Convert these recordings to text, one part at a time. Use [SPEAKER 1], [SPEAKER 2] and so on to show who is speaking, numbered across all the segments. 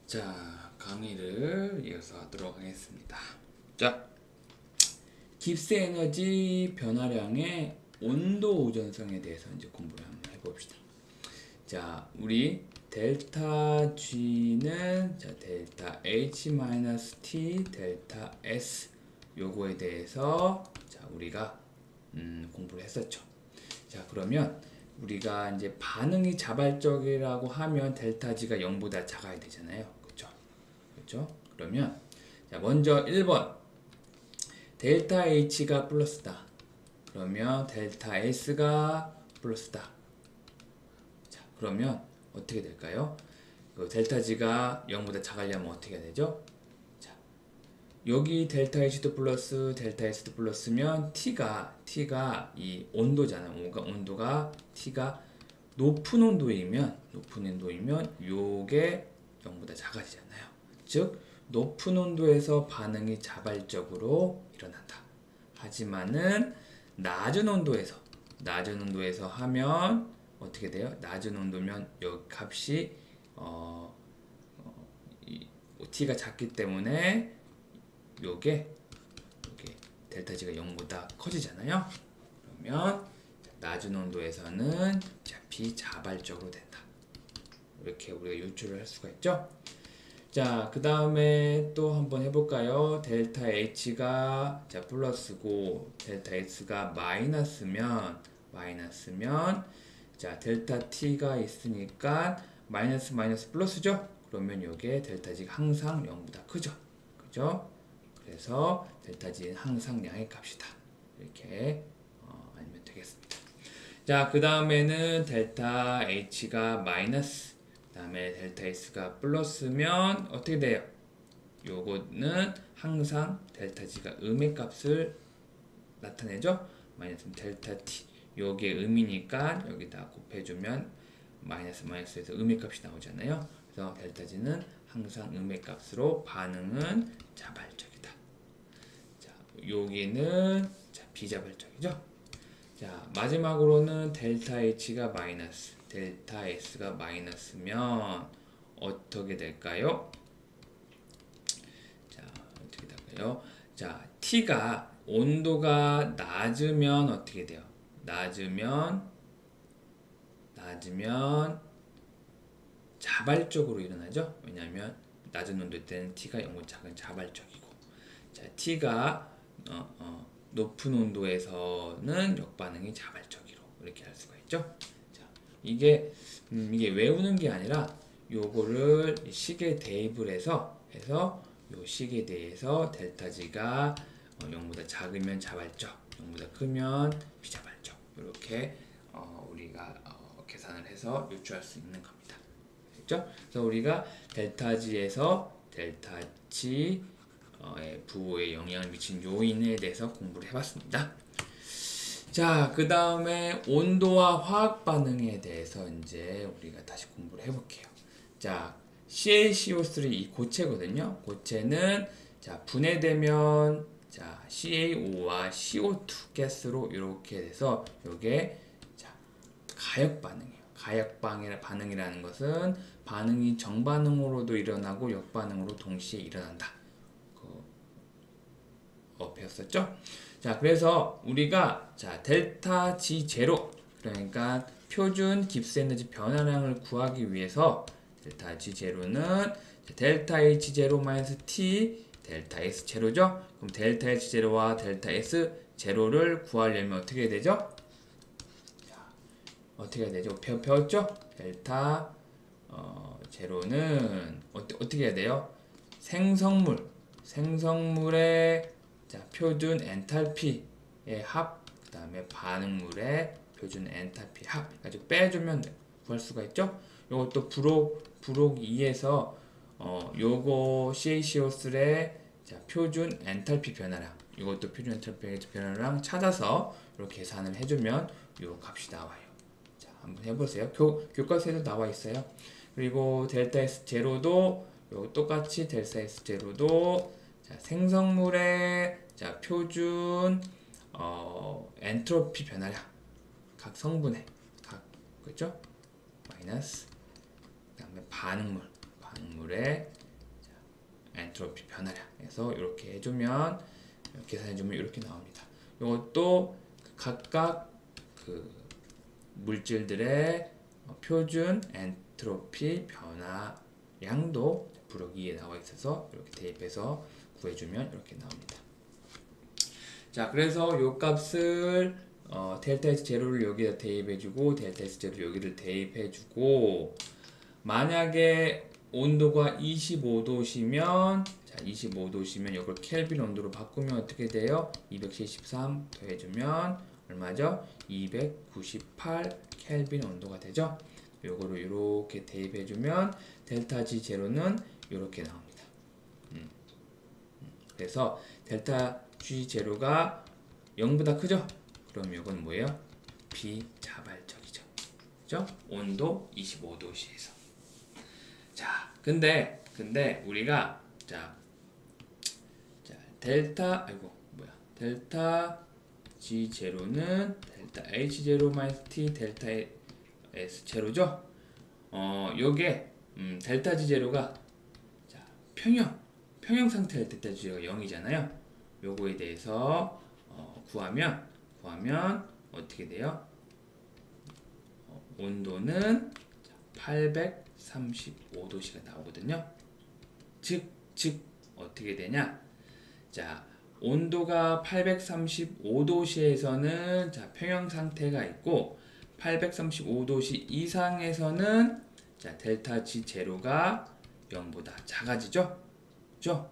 [SPEAKER 1] 자, 강의를 이어서 하도록 하겠습니다. 자, 깁스 에너지 변화량의 온도 오전성에 대해서 이제 공부를 한번 해봅시다. 자, 우리 델타 G는 자, 델타 H-T, 델타 S 요거에 대해서 자, 우리가 공부를 했었죠. 자, 그러면 우리가 이제 반응이 자발적이라고 하면 델타 G가 0보다 작아야 되잖아요. 그렇죠? 그러면 자, 먼저 1번 델타 H가 플러스다. 그러면 델타 S가 플러스다. 자, 그러면 어떻게 될까요? 델타 G가 0보다 작으려면 어떻게 해야 되죠? 자, 여기 델타 H도 플러스, 델타 S도 플러스면 T가 이 온도잖아요. 온도가 T가 높은 온도이면 요게 0보다 작아지잖아요. 즉 높은 온도에서 반응이 자발적으로 일어난다. 하지만은 낮은 온도에서 하면 어떻게 돼요? 낮은 온도면 여기 값이 T가 작기 때문에 요게 델타 G가 0보다 커지잖아요. 그러면 낮은 온도에서는 비자발적으로 된다. 이렇게 우리가 유추를 할 수가 있죠. 자, 그 다음에 또 한번 해볼까요? 델타 H가 자 플러스고 델타 S가 마이너스면 자 델타 T가 있으니까 마이너스 플러스죠? 그러면 요게 델타 G가 항상 0보다 크죠? 그죠? 그래서 델타 G는 항상 양의 값이다. 이렇게 알면 되겠습니다. 자, 그 다음에는 델타 H가 마이너스 그 다음에 델타 S가 플러스면 어떻게 돼요? 요거는 항상 델타 G가 음의 값을 나타내죠? 마이너스 델타 T 요게 음이니까 여기다 곱해주면 마이너스에서 음의 값이 나오잖아요. 그래서 델타 G는 항상 음의 값으로 반응은 자발적이다. 자, 여기는 비자발적이죠? 자, 마지막으로는 델타 H가 마이너스, 델타 S가 마이너스면 어떻게 될까요? 자, 어떻게 될까요? 자, T가 온도가 낮으면 어떻게 돼요? 낮으면 자발적으로 일어나죠? 왜냐하면 낮은 온도 때는 T가 0보다 작은 자발적이고, 자, T가 높은 온도에서는 역반응이 자발적으로 이렇게 할 수가 있죠. 자, 이게 외우는 게 아니라 요거를 식에 대입을 해서 요 식에 대해서 델타 G가 0보다 작으면 자발적, 0보다 크면 비자발적 이렇게 우리가 계산을 해서 유추할 수 있는 겁니다. 그렇죠? 그래서 우리가 델타 G에서 델타 G 부호에 영향을 미친 요인에 대해서 공부를 해봤습니다. 자, 그 다음에 온도와 화학 반응에 대해서 이제 우리가 다시 공부를 해볼게요. 자, CaCO3 이 고체거든요. 고체는 자 분해되면 자 CaO와 CO2 가스로 이렇게 돼서 요게 자 가역 반응이에요. 가역 반응이라는 것은 반응이 정반응으로도 일어나고 역반응으로 동시에 일어난다. 배웠었죠? 자, 그래서 우리가 자 델타 G0 그러니까 표준 깁스 에너지 변화량을 구하기 위해서 델타 G0는 델타 H0-T 델타 S0죠? 그럼 델타 H0와 델타 S0를 구하려면 어떻게 해야 되죠? 자, 어떻게 해야 되죠? 배웠죠? 델타 제로는 어떻게 해야 돼요? 생성물의 자, 표준 엔탈피의 합, 그 다음에 반응물의 표준 엔탈피 합 가지고 빼주면 구할 수가 있죠. 요것도 부록 2에서 요거 CaCO3의 자, 표준 엔탈피 변화량 이것도 표준 엔탈피 변화량 찾아서 이렇게 계산을 해주면 요 값이 나와요. 자, 한번 해보세요. 교과서에도 나와 있어요. 그리고 델타 S0도 요 똑같이 델타 S0도 자, 생성물의 자, 표준 엔트로피 변화량 각 성분의 그죠? 마이너스 그 다음에 반응물의 엔트로피 변화량에서 이렇게 해주면 계산해주면 이렇게 나옵니다. 이것도 각각 그 물질들의 표준 엔트로피 변화량도 부록 2에 나와 있어서 이렇게 대입해서 구해주면 이렇게 나옵니다. 자, 그래서 요 값을 델타 S 제로를 여기다 대입해주고 델타 S 제로 여기를 대입해주고 만약에 온도가 25도시면 자 25도시면 이걸 켈빈 온도로 바꾸면 어떻게 돼요? 273 더해주면 얼마죠? 298 켈빈 온도가 되죠? 요거를 이렇게 대입해주면 델타 G 제로는 이렇게 나옵니다. 그래서 델타 G 제로가 0보다 크죠? 그럼 이건 뭐예요? 비자발적이죠. 그죠? 온도 25도시에서. 자, 근데 우리가 자 델타 G 제로는 델타 H 제로 마이너스 T 델타 S 제로죠? 요게 델타 G 제로가 자 평형 상태일 때 델타 G 제로가 0이잖아요. 요거에 대해서 구하면 어떻게 돼요? 온도는 835도씨가 나오거든요. 즉 어떻게 되냐? 자, 온도가 835도씨에서는 자, 평형 상태가 있고 835도씨 이상에서는 자, 델타 G 제로가 0보다 작아지죠? 그죠?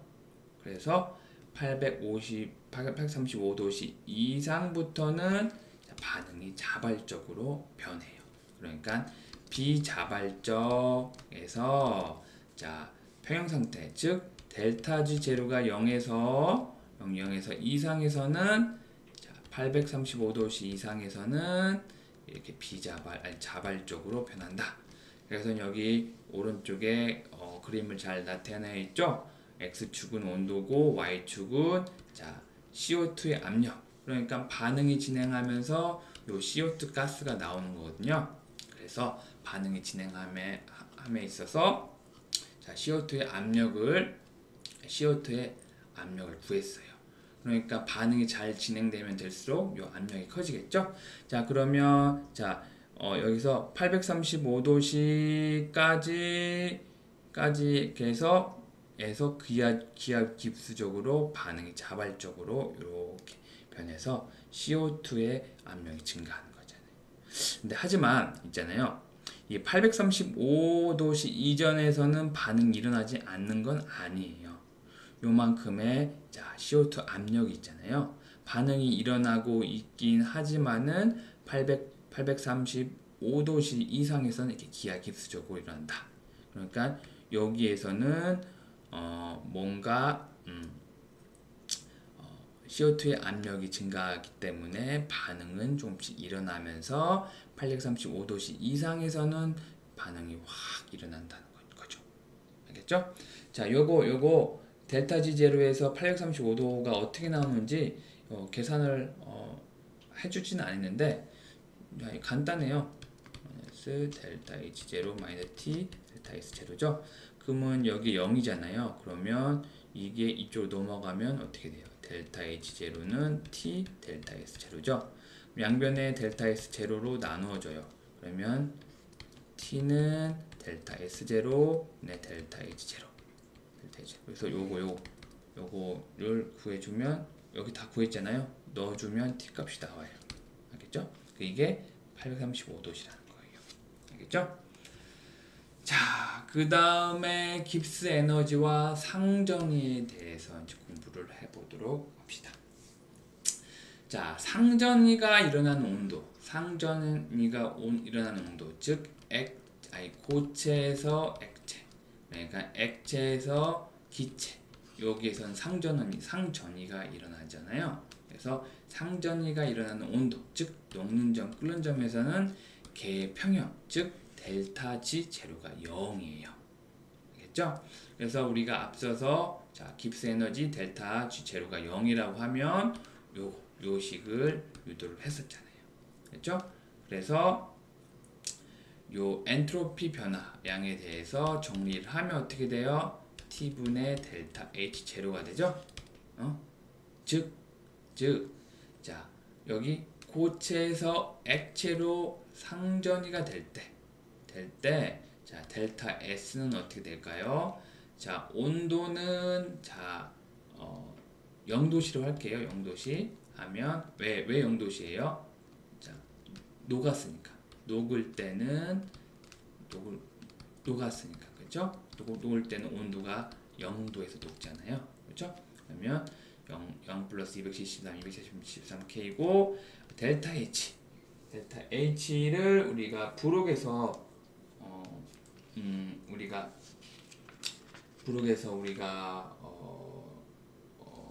[SPEAKER 1] 그래서 835도씨 이상부터는 자, 반응이 자발적으로 변해요. 그러니까 비자발적에서 자 평형 상태 즉 델타 G 제로가 0에서 이상에서는 자 835도씨 이상에서는 이렇게 자발적으로 변한다. 그래서 여기 오른쪽에 그림을 잘 나타내 있죠. X축은 온도고 Y축은 자 CO2의 압력. 그러니까 반응이 진행하면서 요 CO2 가스가 나오는 거거든요. 그래서 반응이 진행함에 있어서 자 CO2의 압력을 구했어요. 그러니까 반응이 잘 진행되면 될수록 요 압력이 커지겠죠. 자 그러면 자 여기서 835도씨까지 해서 기압 기습적으로 반응이 자발적으로 이렇게 변해서 CO2의 압력이 증가하는 거잖아요. 근데 하지만 있잖아요. 이 835도씨 이전에서는 반응이 일어나지 않는 건 아니에요. 요만큼의 자, CO2 압력이 있잖아요. 반응이 일어나고 있긴 하지만은 835도씨 이상에서는 이렇게 기하 깁스적으로 일어난다. 그러니까 여기에서는 뭔가 CO2의 압력이 증가하기 때문에 반응은 조금씩 일어나면서 835도씨 이상에서는 반응이 확 일어난다는 거죠. 알겠죠? 자, 요거 델타 G 제로에서 835도가 어떻게 나오는지 계산을 해주지는 않았는데 간단해요. 마이너스 델타 H 제로 마이너스 T 델타 S 제로죠. 그러면 여기 0이잖아요. 그러면 이게 이쪽으로 넘어가면 어떻게 돼요? 델타 H 제로는 T 델타 S 제로죠. 양변에 델타 S 제로로 나누어져요. 그러면 T는 델타 S 제로, 네 델타 H 제로. 그래서 요거를 구해주면 여기 다 구했잖아요. 넣어주면 T 값이 나와요. 알겠죠? 이게 835도시라는 거예요. 알겠죠? 자, 그 다음에 깁스 에너지와 상전에 대해서 이제 공부를 해보도록 합시다. 자, 상전이가 일어나는 온도, 즉 고체에서 액체, 그러니까 액체에서 기체, 여기에선 상전이가 일어나잖아요. 그래서 상전이가 일어나는 온도, 즉 녹는 점, 끓는 점에서는 계평형, 즉 델타 G 제로가 0이에요. 알겠죠? 그래서 우리가 앞서서 자 깁스 에너지 델타 G 제로가 0이라고 하면 요 식을 유도를 했었잖아요. 그렇죠? 그래서 요 엔트로피 변화량에 대해서 정리를 하면 어떻게 돼요? t분의 델타 h 제로가 되죠. 즉, 자 여기 고체에서 액체로 상전이가 될 때, 자 델타 S는 어떻게 될까요? 자 온도는 자 0도씨로 할게요. 0도씨 하면 왜 0도씨예요? 자 녹았으니까. 녹을 때는 녹았으니까 그렇죠? 녹을 때는 온도가 0도에서 녹잖아요. 그렇죠? 그러면 0 플러스 273, 273K고 델타 H를 우리가 부록에서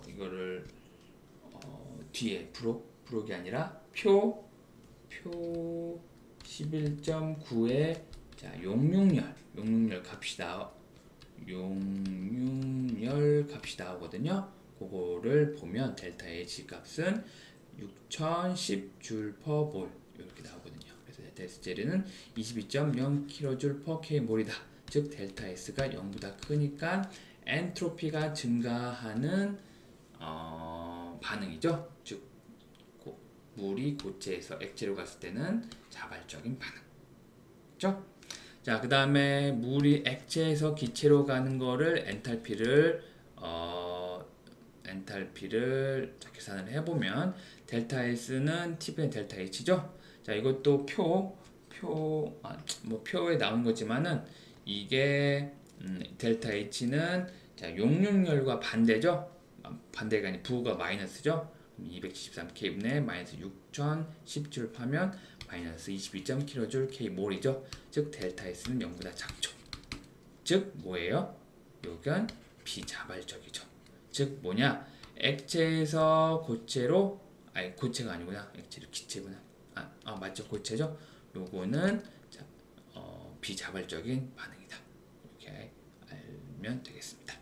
[SPEAKER 1] 이거를 뒤에 부록이 아니라 표 11.9에 자 용융열 값이 나오거든요. 그거를 보면 델타 H 값은 6010J/mol 이렇게 나오거든요. 그래서 델타 S제는 22.0kJ/K몰이다. 즉 델타 S가 0보다 크니까 엔트로피가 증가하는 반응이죠. 즉 물이 고체에서 액체로 갔을 때는 자발적인 반응. 그렇죠? 자, 그 다음에 물이 액체에서 기체로 가는 거를 엔탈피를 계산을 해보면 델타 S는 T분의 델타 H죠. 자, 이것도 표에 나온 거지만은 이게 델타 H는 자 용융열과 반대죠. 반대가 아니 부가 마이너스죠. 273K분의 마이너스 6010J 하면 마이너스 22.kJ/K몰이죠. 즉 델타 S는 0보다 작죠. 즉 뭐예요? 요건 비자발적이죠. 즉 뭐냐? 액체에서 고체로 고체가 아니구나. 액체로 기체구나. 맞죠. 고체죠. 요거는 비자발적인 반응이다. 이렇게 알면 되겠습니다.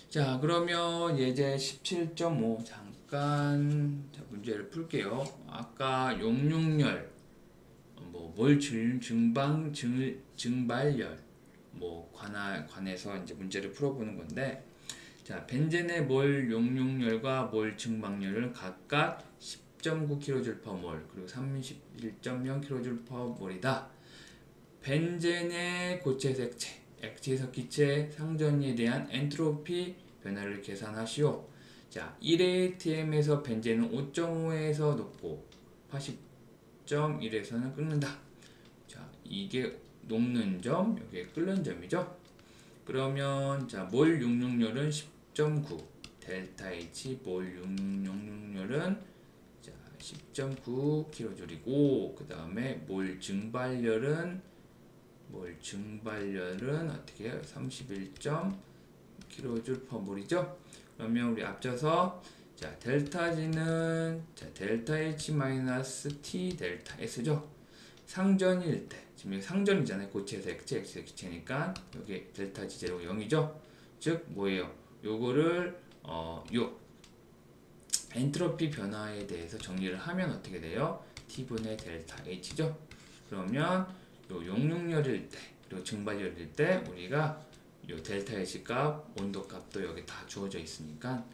[SPEAKER 1] 자, 그러면 예제 17.5 잠깐 문제를 풀게요. 아까 용융열, 몰 증발열 관해서 이제 문제를 풀어보는 건데, 자, 벤젠의 몰 용융열과 몰 증발열은 각각 10.9kJ/mol 그리고 31.0kJ/mol이다. 벤젠의 고체에서 액체에서 기체 상전에 대한 엔트로피 변화를 계산하시오. 자, 1atm에서 벤젠은 5.5에서 녹고 80.1에서는 끓는다. 자, 이게 녹는 점, 여기에 끓는 점이죠. 그러면 자, 몰 용융열은 10.9, 델타 H 몰 용융열은 자, 10.9kJ이고 그 다음에 몰 증발열은 어떻게 해요? 31.kJ/mol이죠. 그러면 우리 앞져서 자 델타 G는 자 델타 H 마이너스 T 델타 S죠. 상전일 때 지금 여기 상전이잖아요. 고체에서 액체에서 기체니까 여기 델타 G 제로 0이죠. 즉 뭐예요? 요거를 요 엔트로피 변화에 대해서 정리를 하면 어떻게 돼요? T분의 델타 H죠. 그러면 요 용융열일 때 그리고 증발열일 때 우리가 요 델타 H 값, 온도 값도 여기 다 주어져 있으니까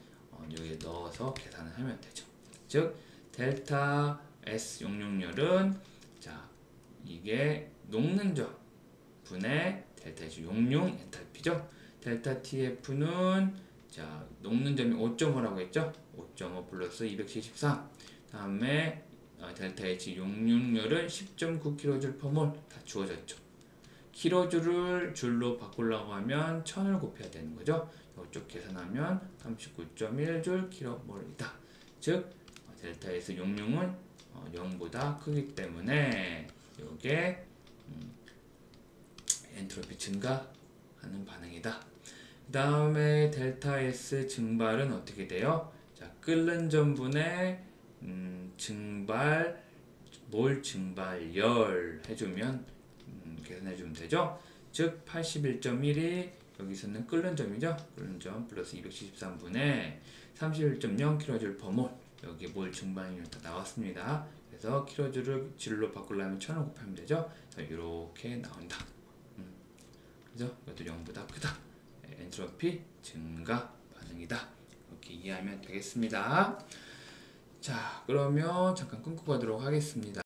[SPEAKER 1] 여기에 넣어서 계산을 하면 되죠. 즉 델타 S 용융열은 자 이게 녹는 점 분의 델타 H 용융 엔탈피죠. 델타 TF는 자 녹는 점이 5.5라고 했죠. 5.5 플러스 273 다음에 델타 H 용융열은 10.9kJ/mol 다 주어졌죠. 킬로줄을 줄로 바꾸려고 하면 1000을 곱해야 되는 거죠. 이쪽 계산하면 39.1J/kmol이다. 즉 델타 S 용융은 0보다 크기 때문에 이게 엔트로피 증가하는 반응이다. 그 다음에 델타 S 증발은 어떻게 돼요? 자, 끓는 점분의 몰 증발열 해주면 계산해주면 되죠. 즉 81.1이 여기서는 끓는 점이죠. 끓는 점 플러스 273분의 31.0kJ/mol 여기 몰 증발율 다 나왔습니다. 그래서 킬로줄을 줄로 바꾸려면 1000을 곱하면 되죠. 이렇게 나온다. 그죠? 이것도 0보다 크다. 엔트로피 증가 반응이다. 이렇게 이해하면 되겠습니다. 자, 그러면 잠깐 끊고 가도록 하겠습니다.